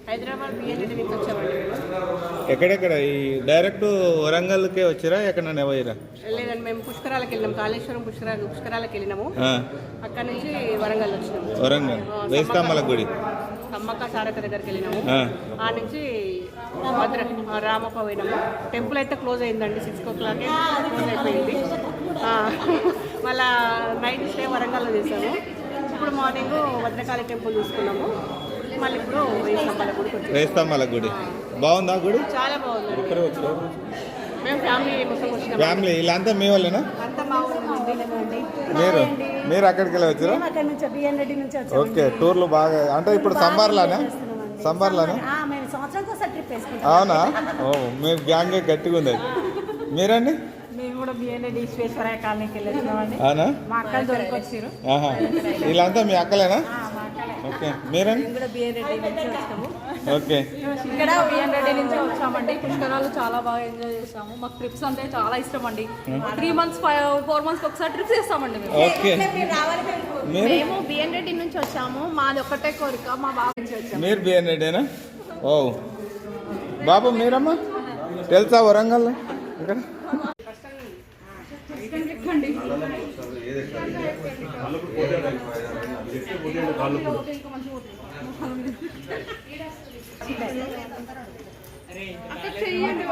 హైదరాబాద్ బిఎన్ఎడి నుంచి వచ్చామండి. ఎక్కడెక్కడ ఈ డైరెక్ట్ వరంగల్కే వచ్చారా ఎక్కడన్నా పోయిరా? లేదండి, మేము పుష్కరాలకు వెళ్ళినాము. కాళేశ్వరం పుష్కరాలకు వెళ్ళినాము. అక్కడ నుంచి వరంగల్ వచ్చినాము. వరంగల్ వేస్తామల గుడి సమ్మక్క సారక్క దగ్గరికి వెళ్ళినాము. ఆ నుంచి రామప్ప పోయినాము. టెంపుల్ అయితే క్లోజ్ అయిందండి, 6 o'clock క్లోజ్ అయిపోయింది. మళ్ళా నైట్ స్టే వరంగల్లో చేసాము. ఇప్పుడు మార్నింగ్ భద్రకాళి టెంపుల్ చూసుకున్నాము. మళ్ళీ ఇప్పుడు వేస్తామల గుడి బాగుందా? గుడి చాలా బాగుంది. మేము ఫ్యామిలీ ఇలా అంతా మీ వాళ్ళేనా? మీరు అక్కడికి వెళ్ళి వచ్చారా? ఓకే, టూర్లు బాగా అంటే ఇప్పుడు సమ్మర్లోనా? అవునా? ఓ, మీ గ్యాంగ్ గట్టిగా ఉంది. మీరండి? అవునా? వీళ్ళంతా మీ అక్కలేనా? ఓకే, మీరండి? ఓకే, ఇక్కడ బిఎన్రెడ్డి నుంచి వచ్చామండి. పుష్కరాలు చాలా బాగా ఎంజాయ్ చేసాము. మాకు ట్రిప్స్ అంటే చాలా ఇష్టం అండి. 3 months 4 months ఒకసారి ట్రిప్స్ చేస్తామండి మేము. ఓకే, మేము బిఎన్రెడ్డి నుంచి వచ్చాము. మాది ఒకటే కోరిక, మా బాబు నుంచి వచ్చాము. మీరు బిఎన్రెడ్డినా? ఓ బాబు, మీరమ్మా తెలుసా వరంగల్ ఇక్కడ? అక్కడ చెయ్యండి.